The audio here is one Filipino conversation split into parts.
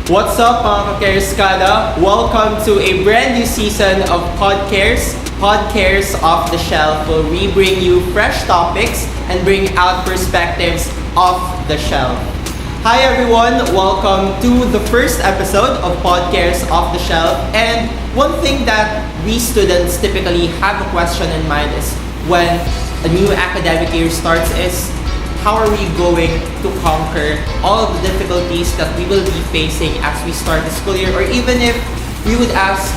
What's up mga ka-Careskada? Welcome to a brand new season of Podcares. Podcares Off the Shelf, where we bring you fresh topics and bring out perspectives off the shelf. Hi everyone, welcome to the first episode of Podcares Off the Shelf. And one thing that we students typically have a question in mind is when a new academic year starts is how are we going to conquer all of the difficulties that we will be facing as we start the school year? Or even if we would ask,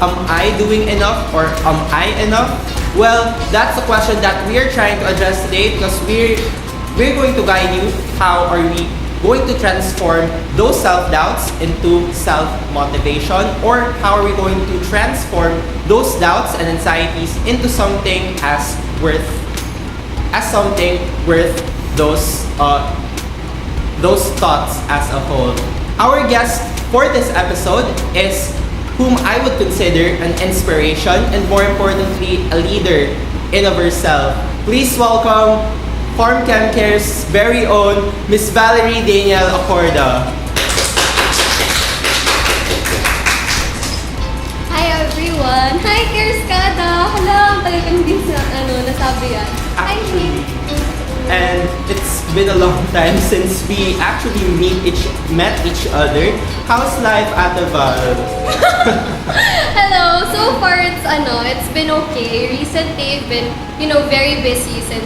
am I doing enough or am I enough? Well, that's the question that we are trying to address today because we're going to guide you how are we going to transform those self-doubts into self-motivation, or how are we going to transform those doubts and anxieties into something something worth those thoughts as a whole. Our guest for this episode is whom I would consider an inspiration and more importantly a leader in of herself. Please welcome Farm Chem Care's very own Miss Valerie Daniel Acorda. Hi everyone! Hi Careskada! Hala, ang tagal kang din sa nasabi yan. Actually, and it's been a long time since we actually met each other. How's life at the Val? Hello! So far it's been okay. Recently I've been, very busy since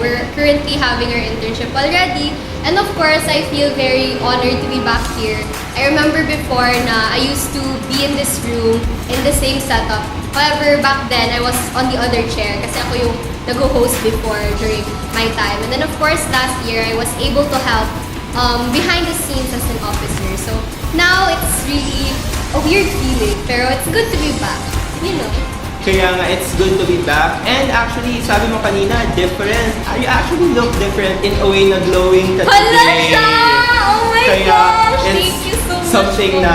we're currently having our internship already. And of course, I feel very honored to be back here. I remember before na I used to be in this room in the same setup. However, back then I was on the other chair kasi ako yung nag-host before during my time. And then of course, last year I was able to help behind the scenes as an officer. So now it's really a weird feeling, pero it's good to be back, Kaya nga, it's good to be back. And actually, sabi mo kanina, different. You actually look different in a way na glowing ka Hala today. siya! Oh my Kaya gosh! it's Thank you so much something po. na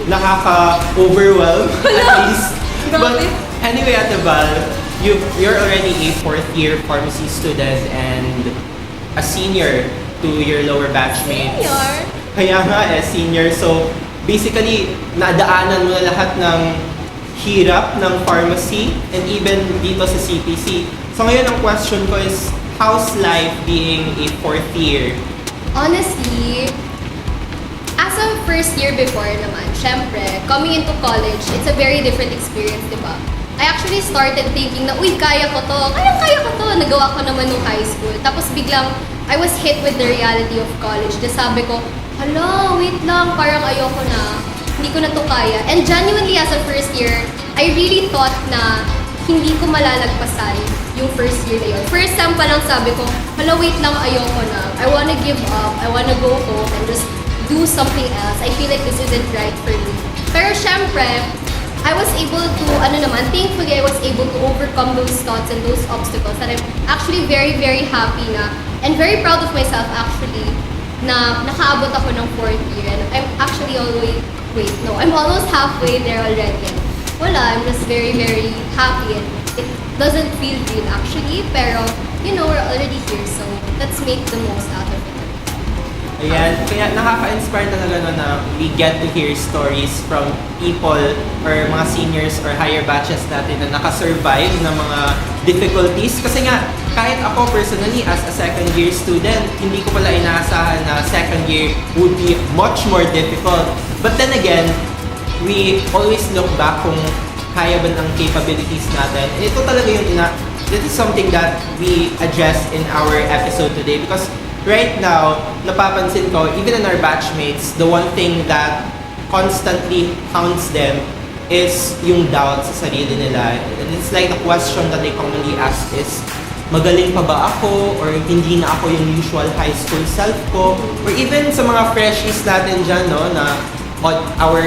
nakaka-overwhelm at Hala! least. Grabe. But anyway, Ate Val, you're already a fourth year pharmacy student and a senior to your lower batchmates. Senior? Kaya nga senior. So, basically, nadaanan mo na lahat ng hirap ng pharmacy and even dito sa CPC. So ngayon ang question ko is, how's life being a fourth year? Honestly, as a first year before naman, syempre, coming into college, it's a very different experience, di ba? I actually started thinking na, uy, kaya ko to. Kaya ko to. Nagawa ko naman nung high school. Tapos biglang, I was hit with the reality of college. Tapos sabi ko, hala, wait lang, parang ayoko na. Hindi ko na to kaya. And genuinely, as a first year, I really thought na hindi ko malalagpasan yung first year na yun. First sem pa lang sabi ko, hala, wait lang, ayoko na. I wanna give up. I wanna go home and just do something else. I feel like this isn't right for me. Pero syempre, I was able to, thankfully, I was able to overcome those thoughts and those obstacles. And I'm actually very, very happy na, and very proud of myself actually, na nakaabot ako ng fourth year. And I'm actually I'm almost halfway there already. And wala, I'm just very, very happy. And it doesn't feel real actually, pero, we're already here. So, let's make the most out of it. Ayan, kaya nakaka-inspire talaga na we get to hear stories from people or mga seniors or higher batches natin na nakasurvive ng mga difficulties. Kasi nga, kahit ako personally as a second year student, hindi ko pala inaasahan na second year would be much more difficult. But then again, we always look back kung kaya ba ng capabilities natin. And ito talaga this is something that we address in our episode today because right now, napapansin ko, even in our batchmates, the one thing that constantly haunts them is yung doubt sa sarili nila. And it's like the question that they commonly ask is, magaling pa ba ako? Or hindi na ako yung usual high school self ko? Or even sa mga freshies natin dyan, no, na our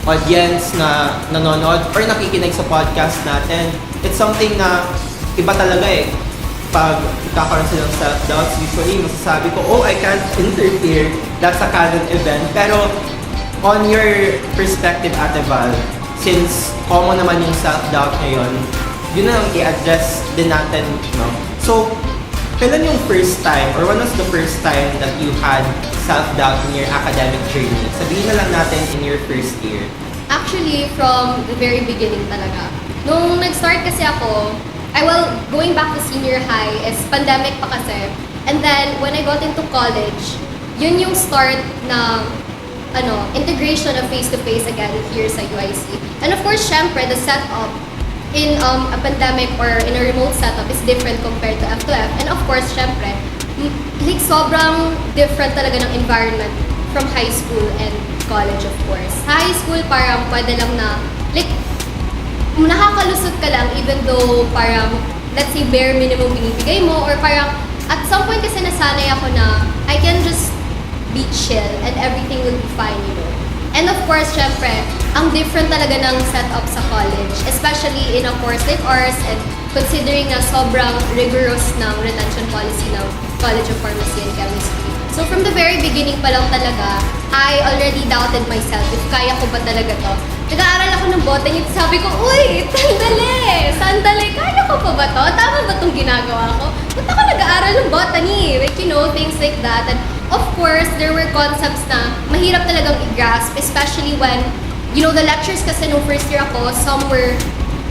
audience na nanonood or nakikinig sa podcast natin, it's something na iba talaga pag kakaroon silang self-doubts, usually masasabi ko, oh, I can't interfere. That's a canon event. Pero, on your perspective, Ate Val, since common naman yung self-doubt ngayon, yun na lang i-address din natin, no? So, kailan yung first time or when was the first time that you had self-doubt in your academic journey? Sabihin na lang natin in your first year. Actually, from the very beginning talaga. Nung nag-start kasi ako, going back to senior high is pandemic pa kasi. And then, when I got into college, yun yung start ng integration of face-to-face again here sa UIC. And of course, syempre, the setup in a pandemic or in a remote setup is different compared to F2F. And of course, syempre, like sobrang different talaga ng environment from high school and college, of course. Sa high school, parang pwede lang na, like, nakakalusot ka lang even though parang, let's say, bare minimum binibigay mo or parang, at some point kasi nasanay ako na I can just be chill and everything will be fine, you know. And of course, syempre, ang different talaga ng setup sa college, especially in a course like ours and considering na sobrang rigorous ng retention policy ng College of Pharmacy and Chemistry. So from the very beginning pa lang talaga, I already doubted myself if kaya ko ba talaga to. Nag-aaral ako ng botany at sabi ko, uy, sandali, kaya ko pa ba to? Tama ba itong ginagawa ko? Ba't ako nag-aaral ng botany? Like, you know, things like that. And of course, there were concepts na mahirap talagang i-grasp, especially when, you know, the lectures kasi nung first year ako, some were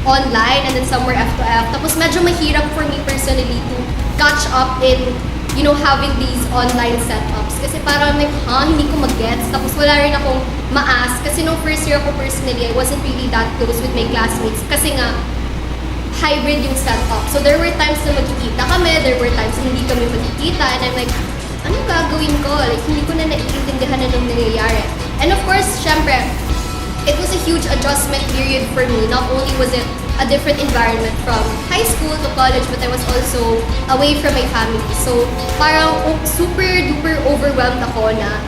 online and then some were F2F. Tapos medyo mahirap for me personally to catch up in, you know, having these online setups. Kasi parang like, hindi ko mag-gets. Tapos wala rin akong ma-ask. Kasi nung first year ako personally, I wasn't really that close with my classmates. Kasi nga, hybrid yung setup. So there were times na magkikita kami, there were times na hindi kami magkikita, and I'm like, ano gagawin ko? Like, hindi ko na naiintindihan na nung nangyayari. And of course, syempre, it was a huge adjustment period for me. Not only was it a different environment from high school to college, but I was also away from my family. So, parang super duper overwhelmed ako na,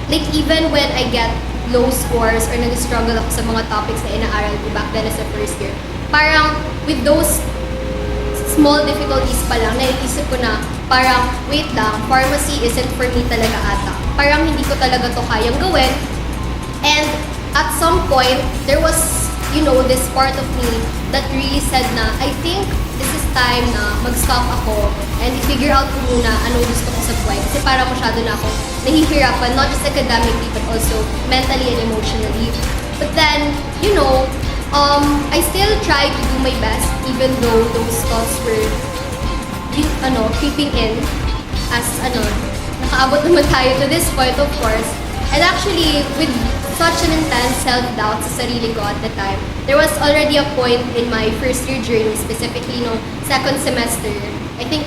like, even when I get low scores or nag-struggle ako sa mga topics na inaaral ko back then as a first year, parang with those small difficulties pa lang, naiisip ko na parang, wait lang, pharmacy isn't for me talaga ata. Parang hindi ko talaga to kayang gawin. And at some point, there was, you know, this part of me that really said na, I think this is time na mag-stop ako and figure out ko muna anong gusto ko sa buhay. Kasi parang masyado na ako nahihirapan, not just academically, but also mentally and emotionally. But then, you know, I still tried to do my best even though those thoughts were creeping in as nakaabot naman tayo to this point, of course. And actually, with such an intense self-doubt sa sarili ko at the time, there was already a point in my first year journey, specifically no second semester. I think,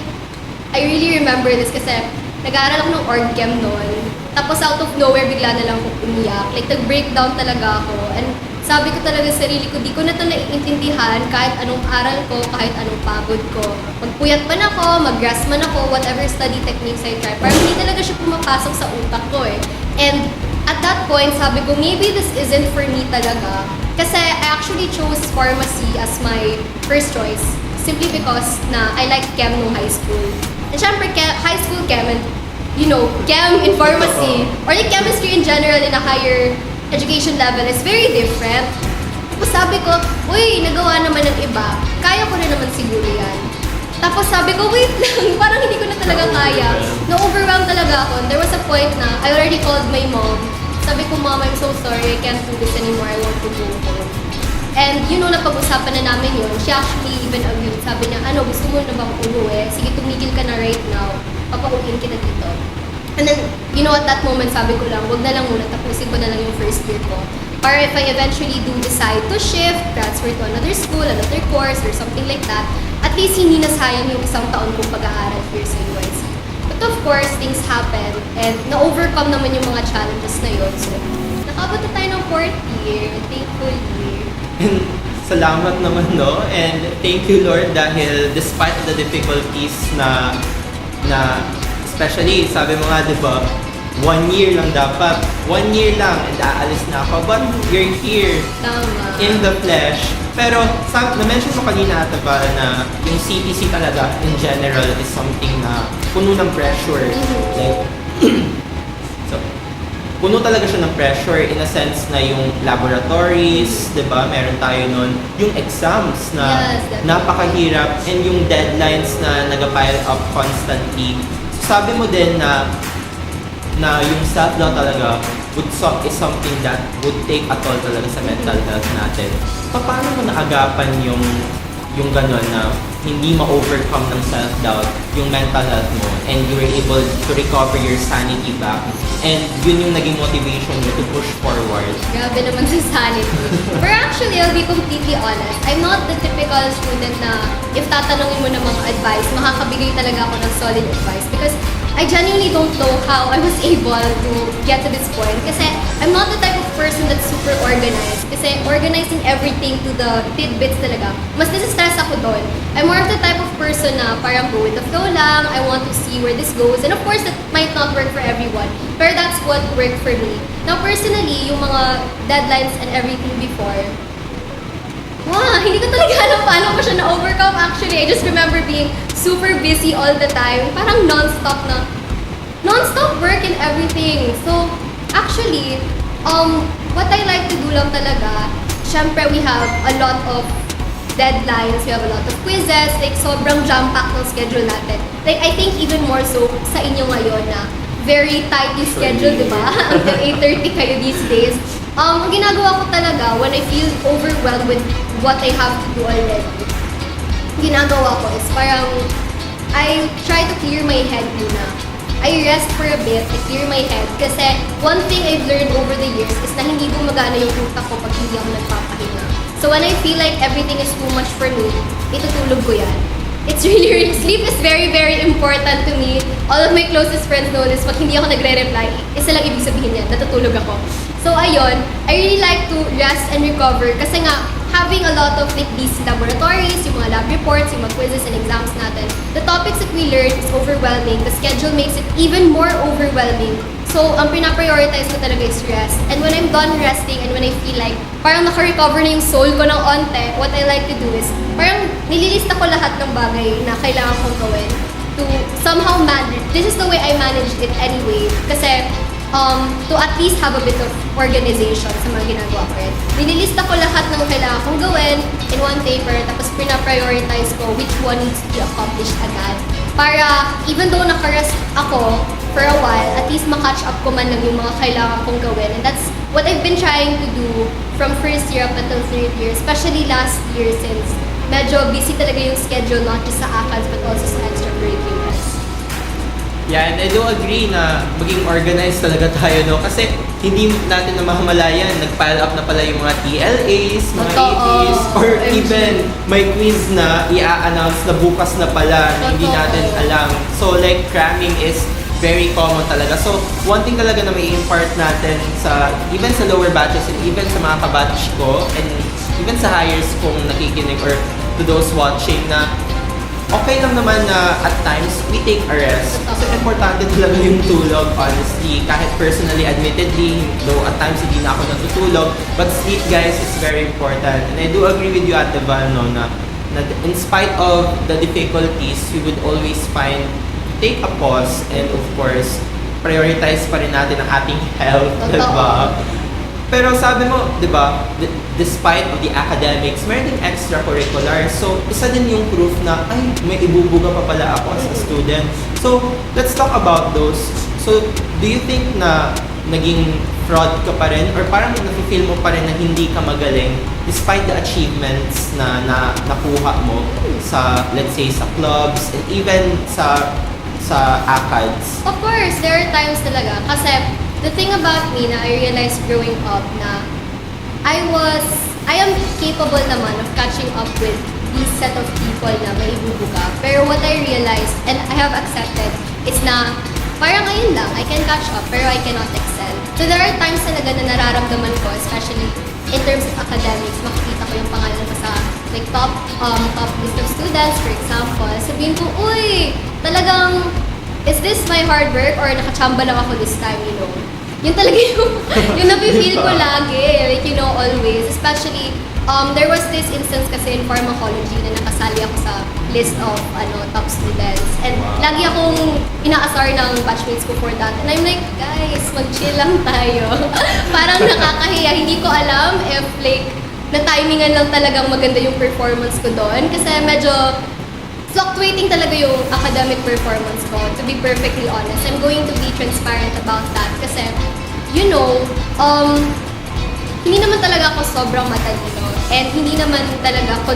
I really remember this kasi nag-aaral ako ng org chem noon. Tapos out of nowhere, bigla na lang ako umiyak. Like, nag-breakdown talaga ako. And sabi ko talaga sa sarili ko, di ko na ito naiintindihan kahit anong aral ko, kahit anong pagod ko. Magpuyat man ako, mag-grasp man ako, whatever study techniques I try. Parang hindi talaga siya pumapasok sa utak ko eh. And at that point, sabi ko, maybe this isn't for me talaga. Kasi I actually chose pharmacy as my first choice. Simply because na I like chem nung high school. And syempre, high school chem and, you know, chem in pharmacy, or like chemistry in general in a higher education level is very different. Tapos sabi ko, uy, nagawa naman ng iba. Kaya ko rin naman siguro yan. Tapos sabi ko, wait lang, parang hindi ko na talaga kaya. Na-overwhelmed talaga ako. And there was a point na I already called my mom. Sabi ko, Mom, I'm so sorry. I can't do this anymore. I want to go home. And you know, napag-usapan na namin yun. She actually even agreed. Sabi niya, gusto mo na bang umuwi? Sige, tumigil ka na right now. Papauwiin kita dito. And then, you know, at that moment, sabi ko lang, wag na lang muna. Tapusin ko na lang yung first year ko. Or if I eventually do decide to shift, transfer to another school, another course, or something like that, at least hindi na sayang yung isang taon kong pag-aaral here sa UIC. But of course, things happen, and na-overcome naman yung mga challenges na yun. So, nakabot na tayo ng 4th year, thankfully. Salamat naman, no? And thank you, Lord, dahil despite the difficulties na especially, sabi mo nga, di ba, 1 year lang dapat. 1 year lang, and aalis na ako. But you're here. Tama. In the flesh. Pero, na-mention mo kanina ata ba na yung CTC talaga, in general, is something na puno ng pressure. Like, so, puno talaga siya ng pressure in a sense na yung laboratories, di ba? Meron tayo nun. Yung exams na Yes, definitely. napakahirap and yung deadlines na nag-pile up constantly. So, sabi mo din na yung self-doubt talaga is something that would take a toll talaga sa mental health natin. Paano mo naagapan yung gano'n na hindi ma-overcome ng self-doubt yung mental health mo and you were able to recover your sanity back and yun yung naging motivation mo to push forward? Grabe naman sa sanity. But actually, I'll be completely honest. I'm not the typical student na if tatanungin mo ng mga advice, makakabigay talaga ako ng solid advice because I genuinely don't know how I was able to get to this point kasi I'm not the type of person that's super organized kasi organizing everything to the tidbits talaga, mas nasa-stress ako doon. I'm more of the type of person na parang go with the flow lang, I want to see where this goes and of course that might not work for everyone pero that's what worked for me. Now personally, yung mga deadlines and everything before, hindi ko talaga alam paano ko siya na-overcome actually. I just remember being super busy all the time. Parang non-stop work and everything. So, actually, what I like to do lang talaga, syempre we have a lot of deadlines, we have a lot of quizzes, like sobrang jam-packed ng schedule natin. Like, I think even more so sa inyo ngayon na very tight yung schedule, di ba? Until 8:30 kayo these days. Ang ginagawa ko talaga when I feel overwhelmed with what I have to do already, ginagawa ko is parang I try to clear my head muna. I rest for a bit, I clear my head. Kasi one thing I've learned over the years is na hindi gumagana yung utak ko pag hindi ako nagpapahinga. So when I feel like everything is too much for me, itutulog ko yan. It's really, sleep is very, very important to me. All of my closest friends know this. Pag hindi ako nagre-reply, isa lang ibig sabihin yan, natutulog ako. So ayun, I really like to rest and recover kasi nga, having a lot of like these laboratories, yung mga lab reports, yung mga quizzes and exams natin, the topics that we learn is overwhelming. The schedule makes it even more overwhelming. So, ang pinaprioritize ko talaga is rest. And when I'm done resting and when I feel like parang naka-recover na yung soul ko ng onte, what I like to do is parang nililista ko lahat ng bagay na kailangan kong gawin to somehow manage. This is the way I managed it anyway. Kasi to at least have a bit of organization sa mga ginagawa ko rin. Nililista ko lahat ng kailangan kong gawin in one paper, tapos pinaprioritize ko which one needs to be accomplished agad. Para even though naka-rest ako for a while, at least makatch up ko man lang yung mga kailangan kong gawin. And that's what I've been trying to do from first year up until third year, especially last year since medyo busy talaga yung schedule not just sa ACADS but also sa extracurriculars. Yeah, and I do agree na maging organized talaga tayo, no? Kasi hindi natin namamalayan, nag-pile up na pala yung mga TLAs, mga Totoo. APs, or OMG. even may quiz na i-announce na bukas na pala na hindi Totoo. natin alam. So like cramming is very common talaga. So one thing talaga na may impart natin sa even sa lower batches and even sa mga kabatch ko and even sa hires kong nakikinig or to those watching na okay lang naman na at times we take a rest. Kasi importante talaga yung tulog, honestly. Kahit personally, admittedly, though at times hindi na ako natutulog, but sleep, guys, is very important. And I do agree with you, Ate Val, no, na in spite of the difficulties, we would always take a pause and of course, prioritize pa rin natin ang ating health, Totoo. diba? Pero sabi mo, di ba, despite of the academics, meron ding extracurricular. So, isa din yung proof na, ay, may ibubuga pa pala ako as a student. So, let's talk about those. So, do you think na naging fraud ka pa rin? Or parang nafe-feel mo pa rin na hindi ka magaling despite the achievements na nakuha mo sa, let's say, sa clubs and even sa ACADS? Of course, there are times talaga. Kasi the thing about me na I realized growing up na I am capable naman of catching up with these set of people na may ibubuga. Pero what I realized, and I have accepted, is na parang ayun lang, I can catch up pero I cannot excel. So there are times talaga na nararamdaman ko, especially in terms of academics, makikita ko yung pangalan ko sa like top list of students, for example. Sabihin ko, uy, talagang, is this my hard work or nakachamba lang ako this time, you know? Yun talaga yung nafe-feel ko lagi, like, you know, always. Especially, there was this instance kasi in pharmacology na nakasali ako sa list of top students. And lagi akong inaasar ng batchmates ko for that. And I'm like, guys, mag-chill lang tayo. Parang nakakahiya. Hindi ko alam if like, na-timingan lang talagang maganda yung performance ko doon. Kasi medyo fluctuating talaga yung academic performance ko, to be perfectly honest. I'm going to be transparent about that. Kasi, you know, hindi naman talaga ako sobrang matalino. And hindi naman talaga ako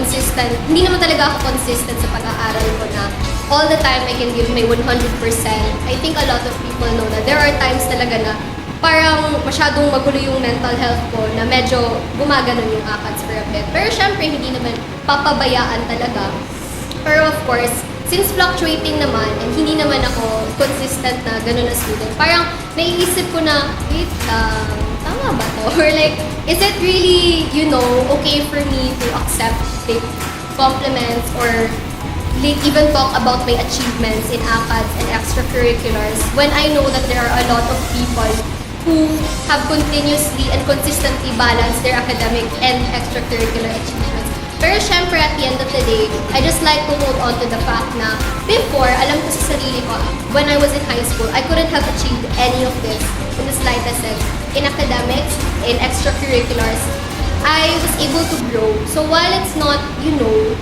consistent sa pag-aaral ko na all the time I can give my 100%. I think a lot of people know that there are times talaga na parang masyadong magulo yung mental health ko na medyo gumaganon yung ACADS for a bit. Pero syempre, hindi naman papabayaan talaga. Pero of course, since fluctuating naman and hindi naman ako consistent na gano'n na student, parang naiisip ko na, wait tama ba to? Or like, is it really, you know, okay for me to accept like, compliments or like, even talk about my achievements in ACADS and extracurriculars when I know that there are a lot of people who have continuously and consistently balanced their academic and extracurricular achievements. Pero syempre, at the end of the day, I just like to hold on to the fact na before, alam ko sa sarili ko, when I was in high school, I couldn't have achieved any of this in the slightest sense. In academics, in extracurriculars, I was able to grow. So while it's not, you know,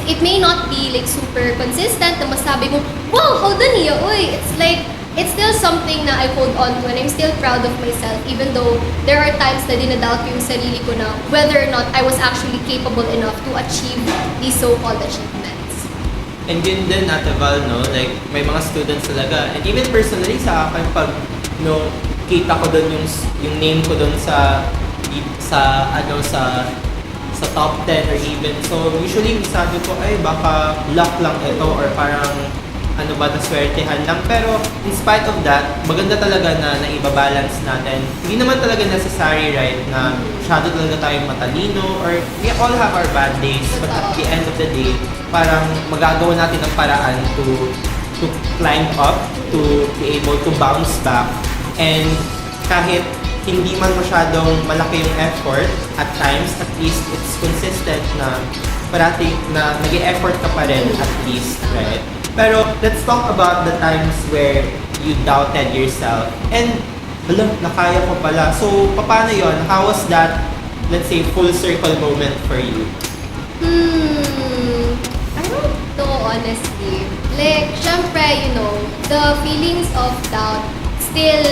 it may not be like super consistent na masabi mo, wow, how done niya? Uy, it's like, it's still something na I hold on to and I'm still proud of myself even though there are times na dinadoubt ko yung sarili ko na whether or not I was actually capable enough to achieve these so-called achievements. And yun din, Ate Val, no? Like, may mga students talaga. And even personally, sa akin, pag, no, kita ko doon yung name ko doon sa top 10 or even. So, usually, sabi ko, ay, baka luck lang ito or parang naswertehan lang. Pero, in spite of that, maganda talaga na naibabalance natin. Hindi naman talaga necessary, right, na masyado talaga tayong matalino or we all have our bad days. But at the end of the day, parang magagawa natin ang paraan to climb up, to be able to bounce back. And kahit hindi man masyadong malaki yung effort, at times, at least it's consistent na parati na nag-e-effort ka pa rin at least, right? Pero let's talk about the times where you doubted yourself and hala, nakaya ko pala. So, paano yon? How was that, let's say, full circle moment for you? I don't know, honestly. Like, syempre, you know, the feelings of doubt still,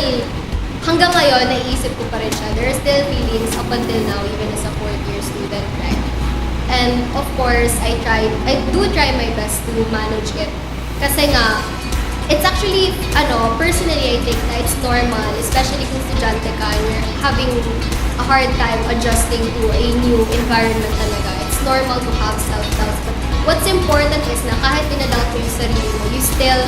hanggang ngayon, naiisip ko pa rin siya. There are still feelings up until now, even as a fourth-year student, right? And of course, I do try my best to manage it. Kasi nga, it's actually, personally, I think na it's normal, especially kung estudyante ka, and you're having a hard time adjusting to a new environment talaga. It's normal to have self-doubt. But what's important is na kahit pinadoubt mo yung sarili mo, you still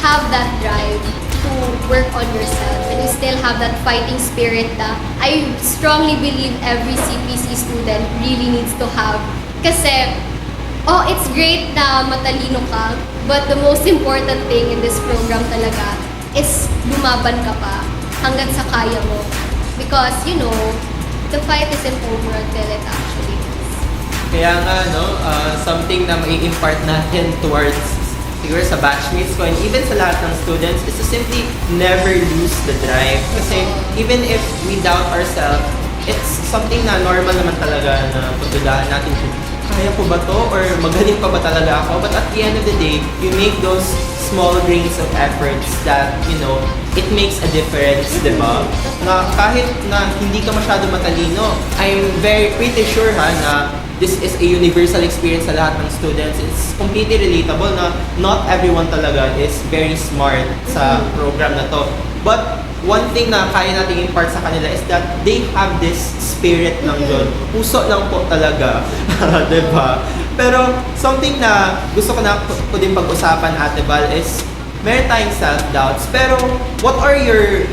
have that drive to work on yourself and you still have that fighting spirit na I strongly believe every CPC student really needs to have. Kasi, it's great na matalino ka, but the most important thing in this program talaga is lumaban ka pa hanggang sa kaya mo. Because, you know, the fight isn't over until it actually is. Kaya nga, something na mai-impart natin towards siguro sa batchmates ko and even sa lahat ng students is to simply never lose the drive. Kasi even if we doubt ourselves, it's something na normal naman talaga na pagdudahan natin kung kaya ko ba to or magaling pa ba talaga ako. But at the end of the day, you make those small grains of efforts that, it makes a difference, di ba? Na kahit na hindi ka masyado matalino, I'm very pretty sure na this is a universal experience sa lahat ng students. It's completely relatable na not everyone talaga is very smart sa program na to. But one thing na kaya natin impart sa kanila is that they have this spirit ng Diyos. Puso lang po talaga. Diba? Pero something na gusto ko din pag-usapan, Ate Val, is meron tayong self-doubts. Pero what are your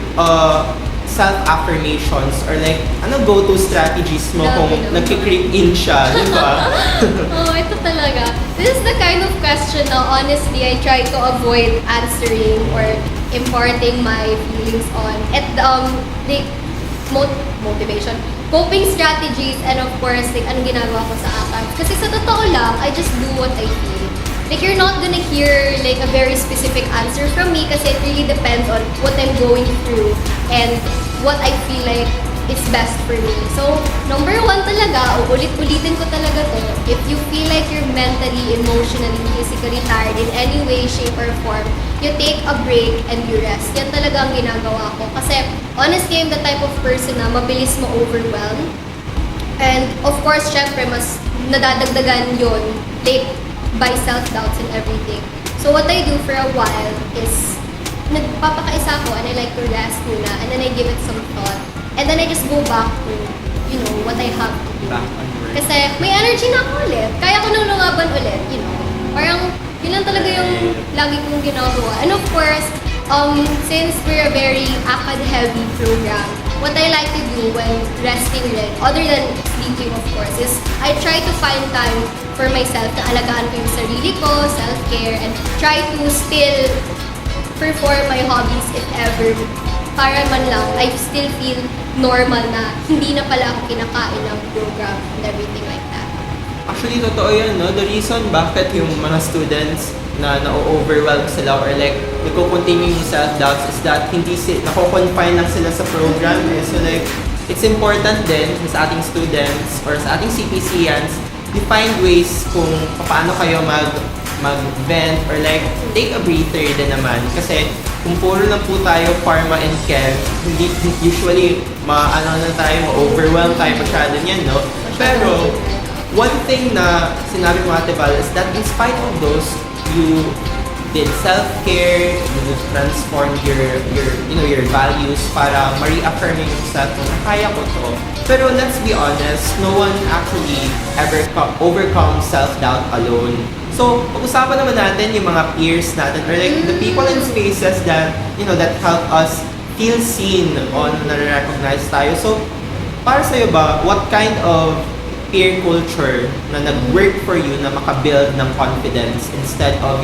self-affirmations or like, anong go-to strategies mo kung nagki-creep in siya, di ba? Ito talaga. This is the kind of question na honestly, I try to avoid answering or imparting my feelings on. At the motivation, coping strategies, and of course, like, anong ginagawa ko sa ACADS. Kasi sa totoo lang, I just do what I feel. Like, you're not gonna hear like a very specific answer from me kasi it really depends on what I'm going through and what I feel like is best for me. So, number one talaga, uulit-ulitin ko talaga to, if you feel like you're mentally, emotionally, physically tired in any way, shape, or form, you take a break and you rest. Yan talaga ang ginagawa ko. Kasi, honestly, I'm the type of person na mabilis ma-overwhelm. And, of course, syempre, mas nadadagdagan yon like, by self-doubts and everything. So, what I do for a while is, nagpapakaisa ako and I like to rest muna and then I give it some thought. And then I just go back to, you know, what I have to do. Back on work. Kasi may energy na ako ulit. Kaya ko nang lumaban ulit, you know. Parang, yun lang talaga yung lagi kong ginagawa. And of course, since we're a very acad-heavy program, what I like to do when resting rin, other than sleeping of course, is I try to find time for myself na alagaan ko yung sarili ko, self-care, and try to still perform my hobbies if ever. Para man lang, I still feel normal na hindi na pala ako kinakain ng program and everything like that. Actually, totoo yun, no? The reason bakit yung mga students na na-overwhelm sila or like nagko-continue yung self-doubts is that hindi nako-confine lang sila sa program. So like, it's important din sa ating students or sa ating CPCians to find ways kung paano kayo mag-vent or like take a breather din naman. Kasi kung puro lang po tayo pharma and chem, hindi usually na tayo, ma-overwhelm tayo masyado niyan, no? Pero one thing na sinabi mo, Ate Val, is that in spite of those, you did self-care, you transformed your values para ma-reaffirm yourself na kaya ko to. Pero let's be honest, no one actually ever overcomes self-doubt alone. So, pag-usapan naman natin yung mga peers natin or like the people in spaces that, that help us feel seen on na-recognize tayo. So, para sa'yo ba, what kind of peer culture na nag-work for you na makabuild ng confidence instead of,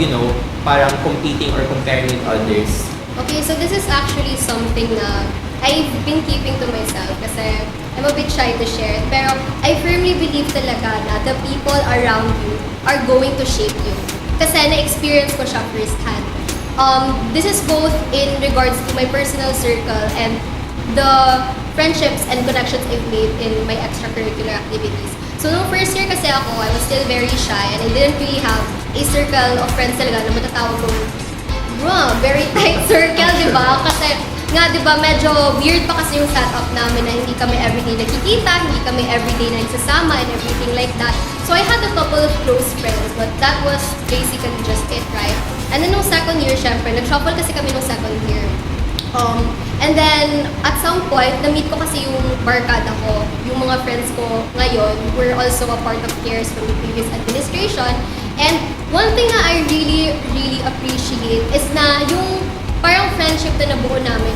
parang competing or comparing with others? Okay, so this is actually something na I've been keeping to myself kasi I'm a bit shy to share it. Pero I firmly believe talaga na the people around you are going to shape you. Kasi na-experience ko siya firsthand. This is both in regards to my personal circle and the friendships and connections I've made in my extracurricular activities. So, nung first year kasi ako, I was still very shy and I didn't really have a circle of friends talaga na matatawag kong very tight circle, di ba? Kasi nga, di ba, medyo weird pa kasi yung setup namin na hindi kami everyday nakikita, hindi kami everyday na nagsasama and everything like that. So, I had a couple of close friends, but that was basically just it, right? And then nung second year, syempre, nag-shuffle kasi kami nung second year. And then, at some point, na-meet ko kasi yung barkada ko. Yung mga friends ko ngayon were also a part of CARES from the previous administration. And one thing na I really, really appreciate is na yung parang friendship na nabuo namin,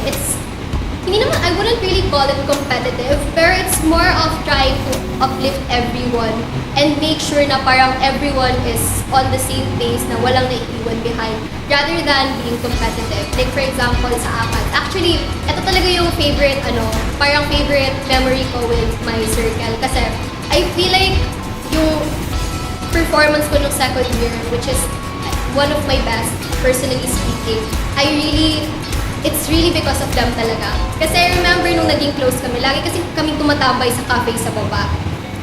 hindi naman, I wouldn't really call it competitive, pero it's more of trying to uplift everyone and make sure na parang everyone is on the same pace na walang naiiwan behind rather than being competitive. Like for example, sa ACAD. Actually, ito talaga yung favorite memory ko with my circle kasi I feel like yung performance ko nung second year, which is one of my best, personally speaking, it's really because of them talaga. Kasi I remember nung naging close kami, lagi kasi kaming tumatambay sa cafe sa baba.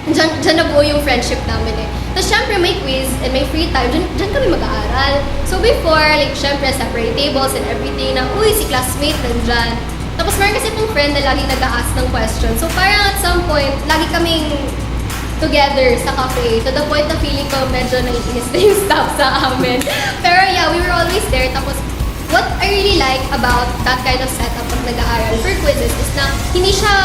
Diyan nabuo yung friendship namin eh. Tapos syempre may quiz and may free time, diyan kami mag-aaral. So before, like syempre separate tables and everything na, uy, si classmate nandyan. Tapos meron kasi itong friend na lagi nag-a-ask ng question. So parang at some point, lagi kaming together sa cafe to the point na feeling ko medyo naiinis na yung staff sa amin. Pero yeah, we were always there. Tapos what I really like about that kind of setup of nag-aaral for quizzes is na hindi siya,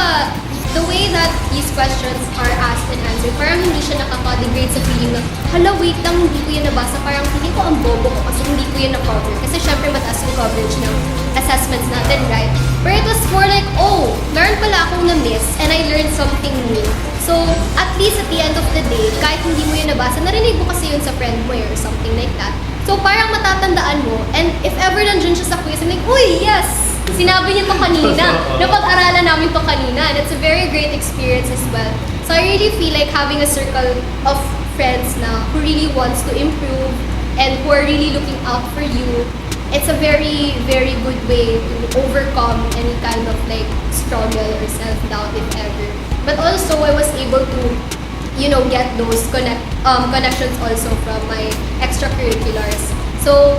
the way that these questions are asked and answered, parang hindi siya nakaka-degrade sa feeling na, hala, wait lang, hindi ko yan nabasa. Parang feeling ko ang bobo ko kasi hindi ko yan na-cover. Kasi syempre mataas yung coverage ng assessments natin, right? But it was more like, oh, meron pala akong na-miss and I learned something new. So, at least at the end of the day, kahit hindi mo yun nabasa, narinig mo kasi yun sa friend mo or something like that. So, parang matatandaan mo, and if ever nandun siya sa quiz, I'm like, uy, yes! Sinabi niya to kanina. Napag-aralan namin to kanina. And it's a very great experience as well. So, I really feel like having a circle of friends na who really wants to improve, and who are really looking out for you, it's a very, very good way to overcome any kind of like struggle or self-doubt if ever. But also, I was able to, get those connections also from my extracurriculars. So,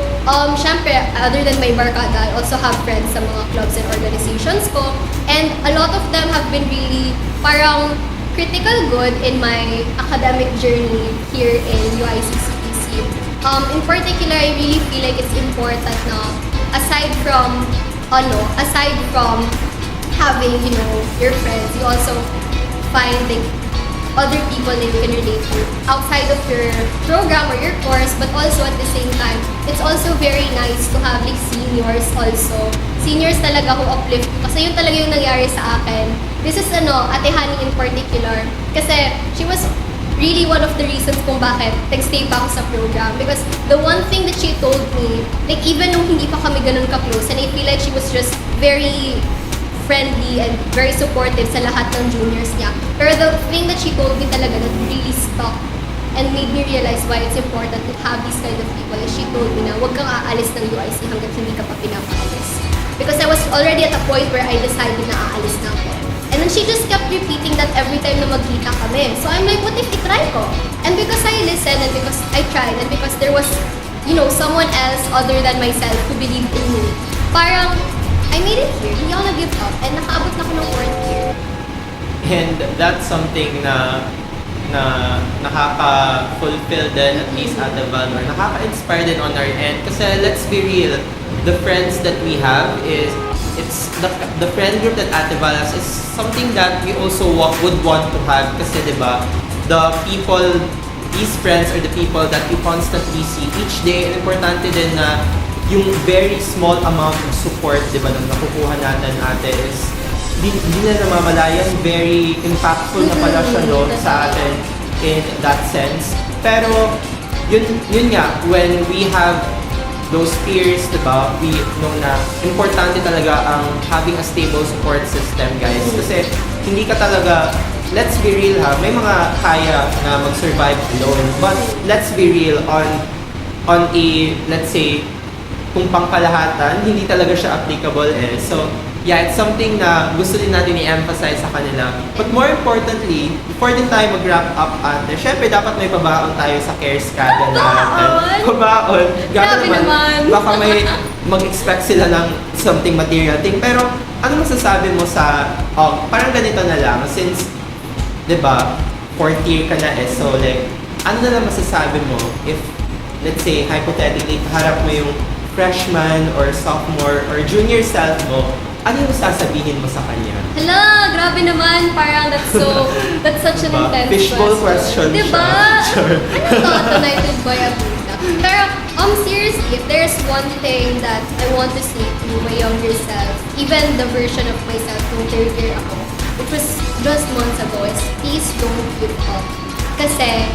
syempre, other than my barkada, I also have friends sa mga clubs and organizations ko. And a lot of them have been really parang critical good in my academic journey here in UICCPC. In particular, I really feel like it's important na aside from having, your friends, you also find like other people that you can relate to outside of your program or your course, but also at the same time, it's also very nice to have like seniors also. Seniors talaga who uplift you. Kasi yun talaga yung nangyari sa akin. This is Ate Hani in particular. Kasi she was really one of the reasons kung bakit nag-stay pa ako sa program. Because the one thing that she told me, like even nung hindi pa kami ganun ka-close, and I feel like she was just very friendly and very supportive sa lahat ng juniors niya. Pero the thing that she told me talaga that really stuck and made me realize why it's important to have these kind of people is she told me na huwag kang aalis ng UIC hanggang hindi ka pa pinapaalis. Because I was already at a point where I decided na aalis na ako. And then she just kept repeating that every time na magkita kami. So I'm like, what if i-try ko? And because I listened and because I tried and because there was, someone else other than myself who believed in me, parang I made it here, hindi ako nag-give up, and nakaabot na ako ng 4th year. And that's something na nakaka-fulfill din at least at the Val, or nakaka-inspire din on our end. Kasi let's be real, the friends that we have it's the friend group that Ate Val has is something that we also would want to have. Kasi diba, these friends are the people that you constantly see each day, and importante din na yung very small amount of support, di ba, na nakukuha natin ate is di na namamalayan, very impactful na pala siya sa atin in that sense. Pero, yun nga, when we have those peers, di ba, we know na importante talaga ang having a stable support system, guys. Kasi, hindi ka talaga, let's be real ha, may mga kaya na mag-survive alone. But, let's be real on a, let's say, kung pangkalahatan, hindi talaga siya applicable eh. So, yeah, it's something na gusto din natin i-emphasize sa kanila. But more importantly, before din tayo mag-wrap up ate, syempre dapat may pabaon tayo sa CARES kada natin. Pabaon! Grabe naman! Baka may mag-expect sila ng something material thing. Pero, ano masasabi mo sa, parang ganito na lang, since, di ba, 4th year ka na eh, so like, ano na lang masasabi mo if, let's say, hypothetically, harap mo yung freshman or sophomore or junior self mo, ano yung sasabihin mo sa kanya? Hala, grabe naman. Parang that's such an intense Fishbowl question diba? siya. Sure. Ano to? Tonight with Boy Abuda. Pero, seriously, if there's one thing that I want to say to my younger self, even the version of myself nung 3rd year ako, which was just months ago, is please don't give up. Kasi,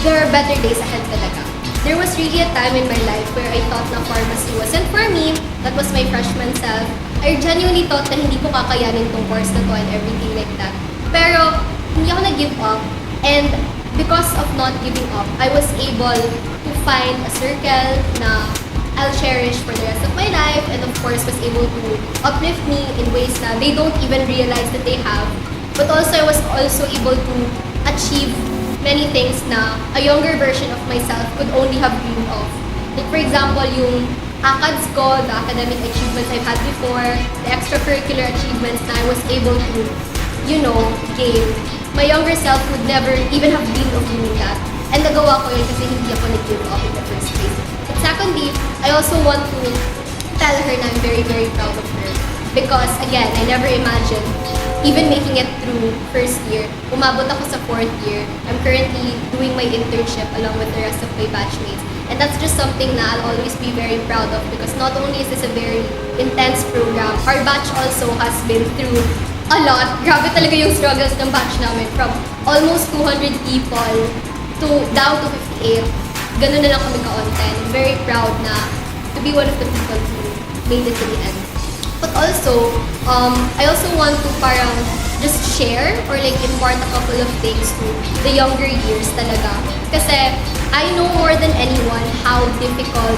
there are better days ahead talaga. There was really a time in my life where I thought na pharmacy wasn't for me. That was my freshman self. I genuinely thought na hindi ko kakayanin tong course na to and everything like that. Pero, hindi ako nag-give up. And because of not giving up, I was able to find a circle na I'll cherish for the rest of my life, and of course was able to uplift me in ways na they don't even realize that they have. But also, I was also able to achieve many things na a younger version of myself could only have dreamed of. Like for example, yung ACADS ko, the academic achievements I've had before, the extracurricular achievements na I was able to, gain. My younger self would never even have dreamed of doing that. And nagawa ko yun kasi hindi ako nag-give up in the first place. But secondly, I also want to tell her na I'm very, very proud of her. Because again, I never imagined even making it through 1st year. Umabot ako sa 4th year. I'm currently doing my internship along with the rest of my batchmates. And that's just something na I'll always be very proud of because not only is this a very intense program, our batch also has been through a lot. Grabe talaga yung struggles ng batch namin from almost 200 people to down to 58. Ganun na lang kami ka-on-10. I'm very proud na to be one of the people who made it to the end. But also, I also want to parang just share or like impart a couple of things to the younger years talaga. Kasi I know more than anyone how difficult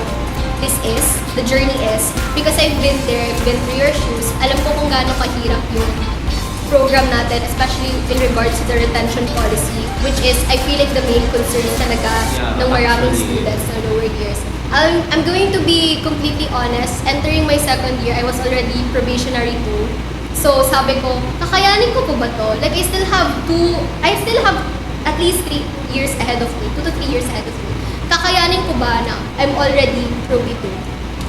this is, the journey is, because I've been there, I've been through your shoes. Alam ko kung gaano kahirap yung program natin, especially in regards to the retention policy, which is, I feel like the main concern talaga Yeah, ng maraming actually. students na lower years. I'm going to be completely honest. Entering my second year, I was already probationary 2. So, sabi ko, kakayanin ko po ba to? Like, I still have at least 3 years ahead of me, 2 to 3 years ahead of me. Kakayanin ko ba na I'm already probi 2?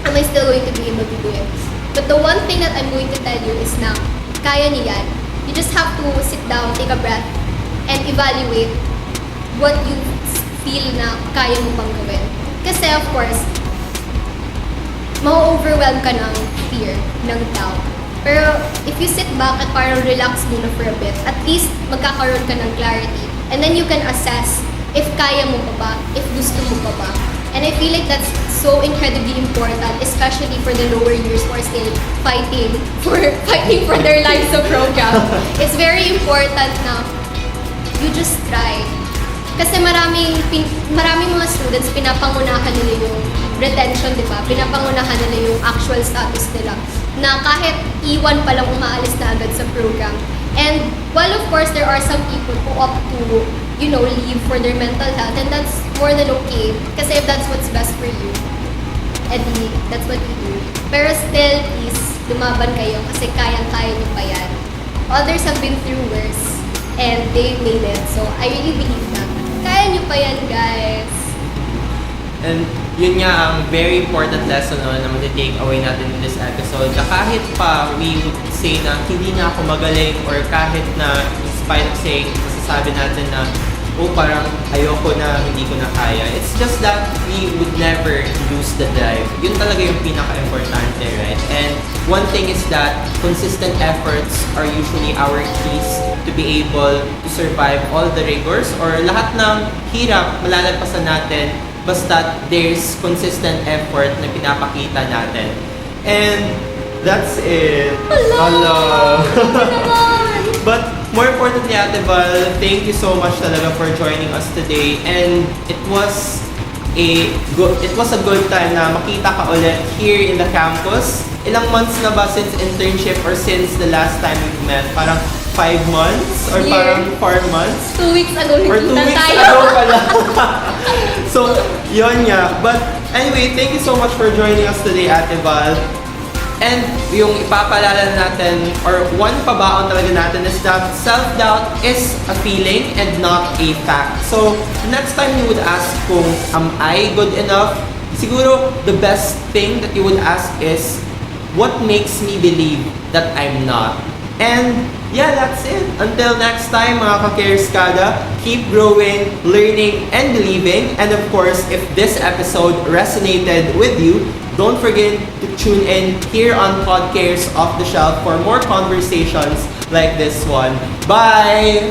Am I still going to be able to do it? But the one thing that I'm going to tell you is na, kaya niyo yan. You just have to sit down, take a breath, and evaluate what you feel na kaya mo pang gawin. Kasi of course, ma-overwhelm ka ng fear, ng doubt. Pero if you sit back at parang relax muna for a bit, at least magkakaroon ka ng clarity. And then you can assess if kaya mo pa ba, if gusto mo pa ba. And I feel like that's so incredibly important, especially for the lower years who are still fighting for their lives sa program. It's very important na you just try. Kasi maraming mga students, pinapangunahan nila yung retention, di ba? Pinapangunahan nila yung actual status nila. Na kahit iwan pa lang umaalis na agad sa program. And while of course there are some people who opt to, leave for their mental health, and that's more than okay. Kasi if that's what's best for you, edi that's what you do. Pero still, please, lumaban kayo kasi kayang-kaya nyo pa yan. Others have been through worse, and they made it. So, I really believe na kaya nyo pa yan, guys. And yun nga ang very important lesson na mag-take away natin in this episode, na kahit pa we would say na hindi na ako magaling, or kahit na in spite of saying, masasabi natin na parang ayoko na, hindi ko na kaya. It's just that we would never lose the drive. Yun talaga yung pinaka-importante, right? And one thing is that consistent efforts are usually our keys to be able to survive all the rigors, or lahat ng hirap malalagpasan natin basta there's consistent effort na pinapakita natin. And that's it. Hello! But more importantly, Ate Val, thank you so much talaga for joining us today. And it was a good time na makita ka ulit here in the campus. Ilang months na ba since internship, or since the last time we met? Parang 5 months? Or Year. parang 4 months? 2 weeks ago, Or 2 nagkita weeks tayo. ago pala. So, yun nga. But anyway, thank you so much for joining us today, Ate Val. And yung ipapalala natin, or one pabaon talaga natin, is that self-doubt is a feeling and not a fact. So, next time you would ask kung, am I good enough? Siguro, the best thing that you would ask is, what makes me believe that I'm not? And yeah, that's it. Until next time, mga ka-Careskada, keep growing, learning, and believing. And of course, if this episode resonated with you, don't forget to tune in here on Podcares Off the Shelf for more conversations like this one. Bye!